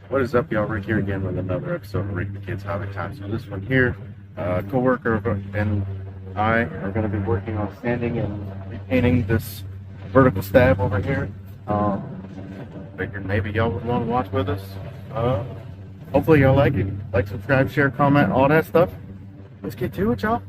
What is up, y'all? Rick here again with another episode of Rick the Kids Hobby Time. So this one here, co-worker and I are going to be working on sanding and repainting this vertical stab over here. Figured maybe y'all would want to watch with us. Hopefully y'all like it. Like, subscribe, share, comment, all that stuff. Let's get to it, y'all.